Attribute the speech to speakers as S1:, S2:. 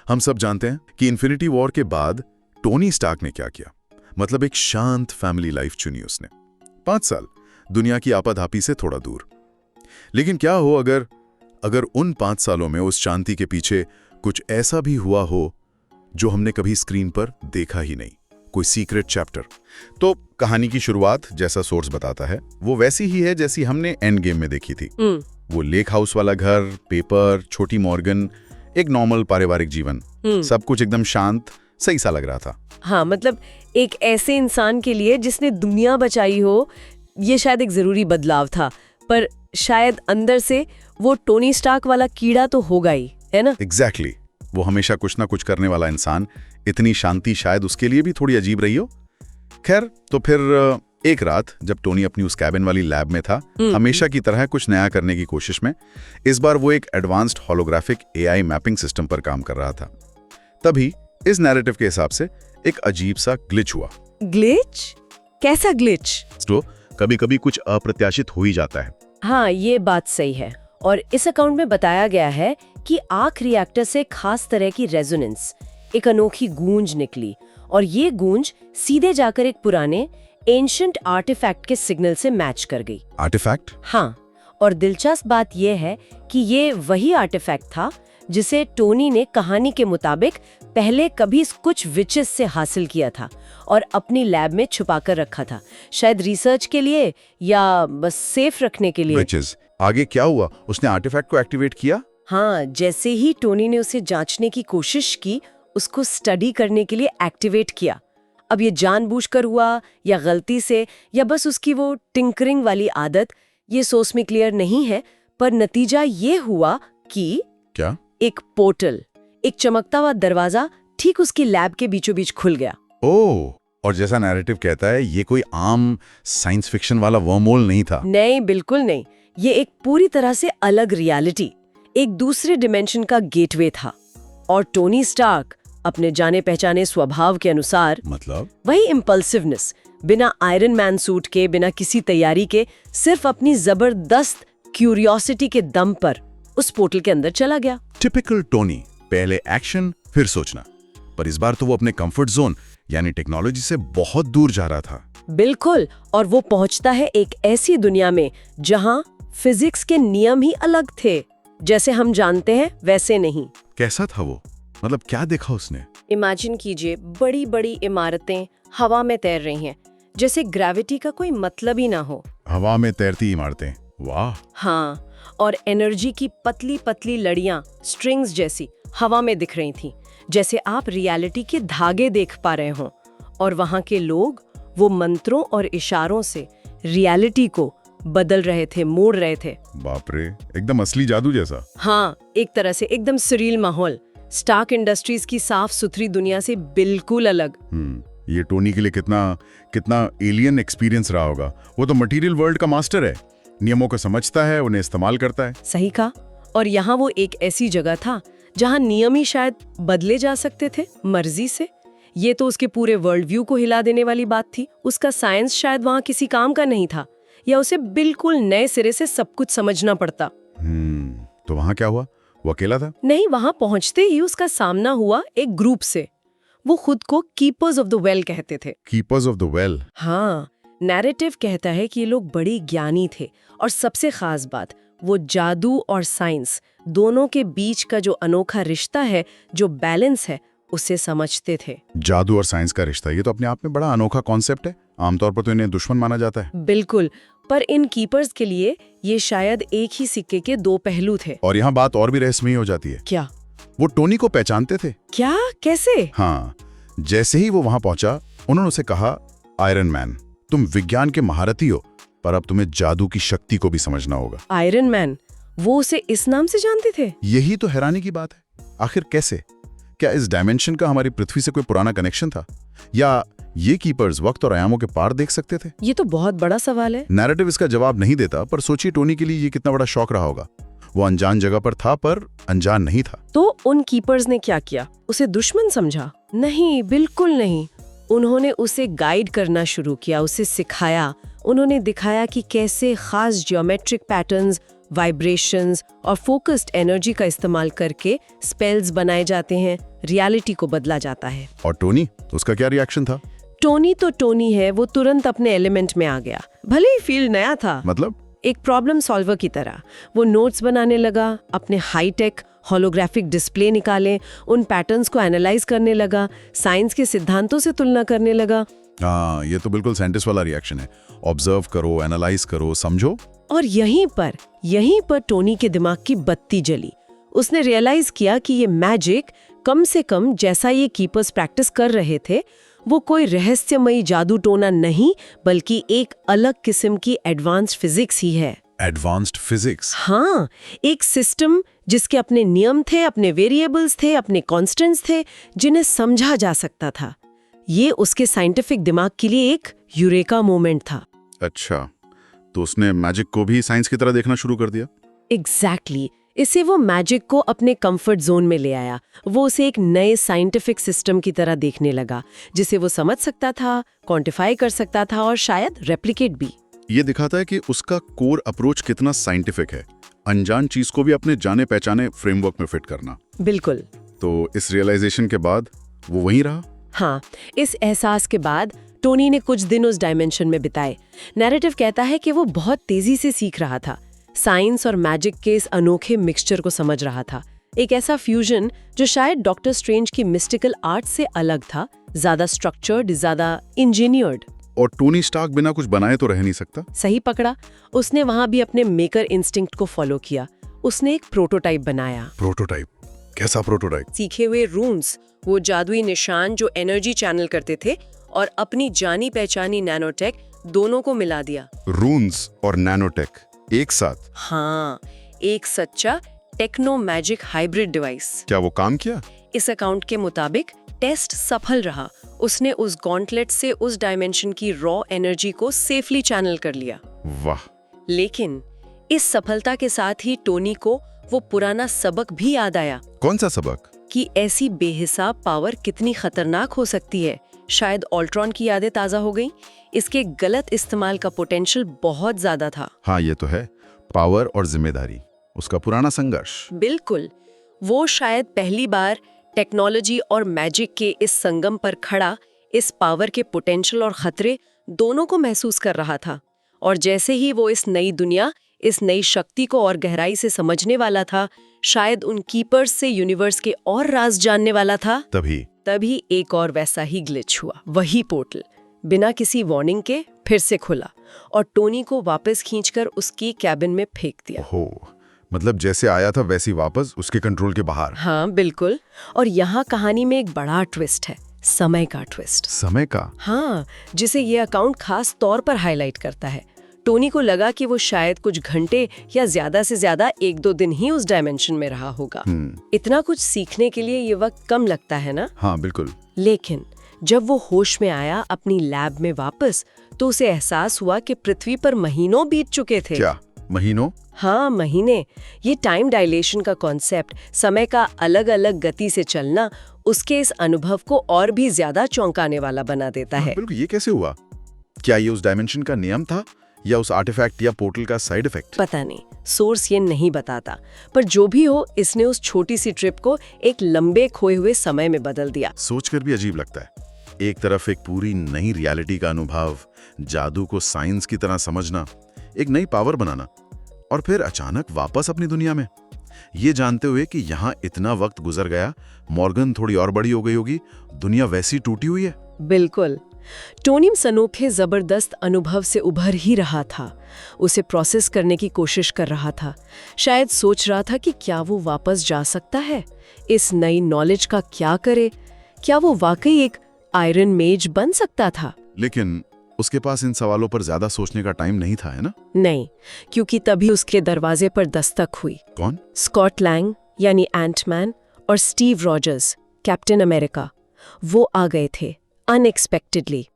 S1: हम सब जानते हैं कि इन्फिनिटी वॉर के बाद टोनी स्टार्क ने क्या किया। मतलब एक शांत फैमिली लाइफ चुनी उसने। 5 साल दुनिया की आपाधापी से थोड़ा दूर। लेकिन क्या हो अगर उन 5 सालों में उस शांति के पीछे कुछ ऐसा भी हुआ हो जो हमने कभी स्क्रीन पर देखा ही नहीं, कोई सीक्रेट चैप्टर। तो कहानी की शुरुआत, जैसा सोर्स बताता है, वो वैसी ही है जैसी हमने एंड गेम में देखी थी। वो लेक हाउस वाला घर, पेपर, छोटी मॉर्गन, एक नॉर्मल पारिवारिक जीवन, सब कुछ एकदम शांत, सही सा लग रहा था।
S2: हाँ, मतलब एक ऐसे इंसान के लिए जिसने दुनिया बचाई हो, ये शायद एक जरूरी बदलाव था। पर शायद अंदर से वो टोनी स्टार्क वाला कीड़ा तो होगा ही, है ना?
S1: एग्जैक्टली। वो हमेशा कुछ ना कुछ करने वाला इंसान, इतनी शांति शायद उसके लिए भी थोड़ी अजीब रही हो। खैर, तो फिर एक रात जब टोनी अपनी उस कैबिन वाली लैब में था, हमेशा की तरह कुछ नया करने की कोशिश में, इस बार वो एक advanced holographic AI mapping system पर काम कर रहा था। तभी इस नैरेटिव के हिसाब से एक अजीब सा ग्लिच हुआ।
S2: ग्लिच? कैसा ग्लिच?
S1: तो कभी-कभी कुछ अप्रत्याशित हो ही जाता है।
S2: हाँ, ये बात सही है। और इस अकाउंट में बताया गया है कि आर्क रिएक्टर से खास तरह की रेजोनेंस, एक अनोखी गूंज निकली, और ये गूंज सीधे जाकर एक पुराने एंशिएंट आर्टिफैक्ट के सिग्नल से मैच कर गई।
S1: आर्टिफैक्ट?
S2: हाँ, और दिलचस्प बात यह है कि ये वही आर्टिफैक्ट था जिसे टोनी ने कहानी के मुताबिक पहले कभी कुछ विचेस से हासिल किया था और अपनी लैब में छुपाकर रखा था, शायद रिसर्च के लिए या बस सेफ रखने के लिए।
S1: विचेस? आगे क्या हुआ? उसने आर्टिफैक्ट को एक्टिवेट किया?
S2: हाँ, जैसे ही टोनी ने उसे जांचने की कोशिश की, उसको स्टडी करने के लिए एक्टिवेट किया। अब ये जानबूझकर हुआ या गलती से या बस उसकी वो टिंकरिंग वाली आदत, ये सोच में क्लियर नहीं है, पर नतीजा ये हुआ कि
S1: क्या?
S2: एक पोर्टल, एक चमकता हुआ दरवाजा ठीक उसकी लैब के बीचों बीच खुल गया।
S1: ओह, और जैसा नैरेटिव कहता है, ये कोई आम साइंस फिक्शन वाला वर्महोल नहीं था।
S2: नहीं, बिल्कुल नहीं। ये एक पूरी तरह से अलग रियलिटी, एक दूसरे डिमेंशन का गेटवे था। और टोनी स्टार्क अपने जाने पहचाने स्वभाव के अनुसार,
S1: मतलब
S2: वही इम्पल्सिवनेस, बिना आयरन मैन सूट के, बिना किसी तैयारी के, सिर्फ अपनी जबरदस्त क्यूरियोसिटी के दम पर उस पोर्टल के अंदर चला गया।
S1: टिपिकल टोनी, पहले एक्शन फिर सोचना। पर इस बार तो वो अपने कंफर्ट जोन यानी टेक्नोलॉजी से बहुत दूर जा रहा था।
S2: बिल्कुल, और वो पहुंचता है एक ऐसी दुनिया में जहां फिजिक्स के नियम ही अलग थे, जैसे हम जानते हैं वैसे नहीं।
S1: कैसा था वो? मतलब क्या देखा उसने?
S2: इमेजिन कीजिए, बड़ी बड़ी इमारतें हवा में तैर रही हैं, जैसे ग्रेविटी का कोई मतलब ही ना हो।
S1: हवा में तैरती इमारतें? वाह।
S2: हाँ, और एनर्जी की पतली पतली लड़ियां, स्ट्रिंग्स जैसी हवा में दिख रही थी, जैसे आप रियलिटी के धागे देख पा रहे हों। और वहां के लोग वो मंत्रों और इशारों से रियलिटी को बदल रहे थे, मोड़ रहे थे।
S1: बाप रे, एकदम असली जादू जैसा।
S2: हाँ, एक तरह से एकदम सरील माहौल, स्टार्क इंडस्ट्रीज की साफ सुथरी दुनिया से बिल्कुल अलग।
S1: ये टोनी के लिए कितना एलियन एक्सपीरियंस रहा होगा। वो तो मटेरियल वर्ल्ड का मास्टर है, नियमों को समझता है, उन्हें इस्तेमाल करता है।
S2: सही कहा। और यहाँ वो एक ऐसी जगह था जहाँ नियम ही शायद बदले जा सकते थे मर्जी से। ये तो उसके पूरे वर्ल्ड व्यू को हिला देने वाली बात थी। उसका साइंस शायद वहाँ किसी काम का नहीं था, या उसे बिल्कुल नए सिरे से सब कुछ समझना पड़ता।
S1: तो वहाँ क्या हुआ? वो अकेला था?
S2: नहीं, वहां पहुंचते ही उसका सामना हुआ एक ग्रुप से। वो खुद को कीपर्स ऑफ द वेल कहते थे।
S1: Keepers of the well?
S2: हाँ, नैरेटिव कहता है कि ये लोग बड़ी ज्ञानी थे, और सबसे खास बात, वो जादू और साइंस दोनों के बीच का जो अनोखा रिश्ता है, जो बैलेंस है, उसे समझते थे।
S1: जादू और साइंस का रिश्ता, ये तो अपने आप में बड़ा अनोखा कॉन्सेप्ट है। आमतौर पर तो इन्हें दुश्मन माना जाता है।
S2: बिल्कुल, पर इन कीपर्स के लिए ये शायद एक ही सिक्के के 2 पहलू थे।
S1: और यहाँ बात और भी रहस्यमयी हो जाती है।
S2: क्या?
S1: वो टोनी को पहचानते थे।
S2: क्या? कैसे?
S1: हाँ, जैसे ही वो वहां पहुंचा, उन्होंने उसे कहा, आयरन मैन, तुम विज्ञान के महारथी हो, पर अब तुम्हें जादू की शक्ति को भी समझना होगा।
S2: Iron man? वो उसे इस नाम से जानते थे?
S1: यही तो हैरानी की बात है। आखिर कैसे? क्या इस डायमेंशन का हमारी पृथ्वी से कोई पुराना कनेक्शन था, या ये कीपर्स वक्त और आयामों के पार देख सकते थे?
S2: ये तो बहुत बड़ा सवाल है।
S1: नैरेटिव इसका जवाब नहीं देता, पर सोचिए टोनी के लिए ये कितना बड़ा शौक रहा होगा। वो अनजान जगह पर था, पर अनजान नहीं था।
S2: तो उन कीपर्स ने क्या किया? उसे दुश्मन समझा? नहीं, बिल्कुल नहीं। उन्होंने उसे गाइड करना शुरू किया, उसे सिखाया। उन्होंने दिखाया कि कैसे खास ज्योमेट्रिक पैटर्न्स, वाइब्रेशंस और फोकस्ड एनर्जी का इस्तेमाल करके स्पेल्स बनाए जाते हैं, रियलिटी को बदला जाता है।
S1: और टोनी, उसका क्या रिएक्शन था?
S2: टोनी तो टोनी है, वो तुरंत अपने एलिमेंट में आ गया। भले ही फील्ड नया था,
S1: मतलब?
S2: एक प्रॉब्लम सॉल्वर की तरह वो नोट्स बनाने लगा, अपने हाईटेक होलोग्राफिक डिस्प्ले निकाले, उन पैटर्न्स को एनालाइज करने लगा, साइंस के सिद्धांतों से तुलना करने लगा।
S1: हाँ, ये तो बिल्कुल साइंटिस्ट वाला रिएक्शन है। ऑब्जर्व करो, एनालाइज करो, समझो।
S2: और यहीं पर टोनी के दिमाग की बत्ती जली। उसने रियलाइज किया कि ये मैजिक कम से कम जैसा ये कीपर्स प्रैक्टिस कर रहे थे, वो कोई रहस्यमयी जादू टोना नहीं, बल्कि एक अलग किस्म की एडवांस्ड फिजिक्स ही है।
S1: Advanced physics?
S2: हाँ, एक सिस्टम जिसके अपने नियम थे, अपने वेरिएबल्स थे, अपने कॉन्स्टेंट्स थे, जिन्हें समझा जा सकता था। ये उसके साइंटिफिक दिमाग के लिए एक यूरेका मोमेंट था।
S1: अच्छा, तो उसने मैजिक को भी साइंस की तरह देखना शुरू कर दिया?
S2: एग्जैक्टली। इससे वो मैजिक को अपने कंफर्ट जोन में ले आया। वो उसे एक नए साइंटिफिक सिस्टम की तरह देखने लगा, जिसे वो समझ सकता था, क्वांटिफाई कर सकता था और शायद रेप्लिकेट भी।
S1: ये दिखाता है कि उसका कोर अप्रोच कितना साइंटिफिक है, अनजान चीज को भी अपने जाने पहचाने फ्रेमवर्क में फिट करना।
S2: बिल्कुल।
S1: तो इस रियलाइजेशन के बाद वो वहीं रहा?
S2: हाँ, इस एहसास के बाद टोनी ने कुछ दिन उस डायमेंशन में बिताए। नैरेटिव कहता है कि वो बहुत तेजी से सीख रहा था, साइंस और मैजिक के इस अनोखे मिक्सचर को समझ रहा था। एक ऐसा फ्यूजन जो शायद डॉक्टर स्ट्रेंज की मिस्टिकल आर्ट से अलग था, ज्यादा स्ट्रक्चर्ड, ज्यादा इंजीनियर्ड।
S1: और टोनी स्टार्क बिना कुछ बनाए तो रह नहीं सकता।
S2: सही पकड़ा। उसने वहां भी अपने मेकर इंस्टिंक्ट को फॉलो किया। उसने एक प्रोटोटाइप बनाया।
S1: प्रोटोटाइप? कैसा प्रोटोटाइप?
S2: सीखे हुए रून्स, वो जादुई निशान जो एनर्जी चैनल करते थे, और अपनी जानी पहचानी नैनोटेक, दोनों को मिला दिया।
S1: रून्स और नैनोटेक एक साथ?
S2: हाँ, एक सच्चा टेक्नो मैजिक हाइब्रिड डिवाइस।
S1: क्या वो काम किया?
S2: इस अकाउंट के मुताबिक टेस्ट सफल रहा। उसने उस गॉन्टलेट से उस डायमेंशन की रॉ एनर्जी को सेफली चैनल कर लिया।
S1: वाह!
S2: लेकिन इस सफलता के साथ ही टोनी को वो पुराना सबक भी याद आया।
S1: कौन सा सबक?
S2: कि ऐसी बेहिसाब पावर कितनी खतरनाक हो सकती है। शायद ऑल्ट्रॉन की यादें ताजा हो गईं। इसके गलत इस्तेमाल का पोटेंशियल बहुत ज्यादा था।
S1: हाँ, ये तो है। पावर और जिम्मेदारी, उसका पुराना संघर्ष।
S2: बिल्कुल। वो शायद पहली बार टेक्नोलॉजी और मैजिक के इस संगम पर खड़ा इस पावर के पोटेंशियल और खतरे दोनों को महसूस कर रहा था। और जैसे ही वो इस नई दुनिया, इस नई शक्ति को और गहराई से समझने वाला था, शायद उन कीपर्स से यूनिवर्स के और राज जानने वाला था, तभी एक और वैसा ही ग्लिच हुआ। वही पोर्टल बिना किसी वार्निंग के फिर से खुला और टोनी को वापस खींचकर उसकी कैबिन में फेंक दिया।
S1: ओहो, मतलब जैसे आया था वैसी वापस उसके कंट्रोल के बाहर।
S2: हाँ, बिल्कुल। और यहाँ कहानी में एक बड़ा ट्विस्ट है, समय का ट्विस्ट।
S1: समय का?
S2: हाँ, जिसे ये अकाउंट खास तौर पर हाईलाइट करता है। टोनी को लगा कि वो शायद कुछ घंटे या ज्यादा से ज्यादा 1-2 दिन ही उस डायमेंशन में रहा होगा। इतना कुछ सीखने के लिए ये वक्त कम लगता है ना?
S1: हाँ, बिल्कुल।
S2: लेकिन जब वो होश में आया अपनी लैब में वापस, तो उसे एहसास हुआ कि पृथ्वी पर महीनों बीत चुके थे।
S1: क्या महीनों?
S2: हाँ, महीने। ये टाइम डायलेशन का कॉन्सेप्ट, समय का अलग अलग गति से चलना, उसके इस अनुभव को और भी ज्यादा चौंकाने वाला बना देता है।
S1: बिल्कुल। ये कैसे हुआ? क्या ये उस डायमेंशन का नियम था या उस आर्टिफैक्ट या पोर्टल का साइड इफेक्ट?
S2: पता नहीं, सोर्स ये नहीं बताता। पर जो भी हो, इसने उस छोटी सी ट्रिप को एक लंबे खोए हुए समय में बदल दिया।
S1: सोचकर भी अजीब लगता है। एक तरफ एक पूरी नई रियलिटी का अनुभव, जादू को साइंस की तरह समझना, एक नई पावर बनाना, और फिर अचानक वापस अपनी दुनिया में, ये जानते हुए कि यहाँ इतना वक्त गुजर गया, मॉर्गन थोड़ी और बड़ी हो गई होगी, दुनिया वैसी टूटी हुई है।
S2: बिल्कुल। टोनी अनोखे जबरदस्त अनुभव से उभर ही रहा था। उसे प्रोसेस करने की कोशिश कर रहा था। शायद सोच रहा था कि क्या वो वापस जा सकता है, इस नई नॉलेज का क्या करे, क्या वो वाकई एक आयरन मेज बन सकता था।
S1: लेकिन उसके पास इन सवालों पर ज्यादा सोचने का टाइम नहीं था, है ना?
S2: नहीं, क्योंकि तभी उसके दरवाजे पर दस्तक हुई।
S1: कौन?
S2: स्कॉट लैंग यानी एंटमैन और स्टीव रॉजर्स कैप्टन अमेरिका। वो आ गए थे अनएक्सपेक्टेडली।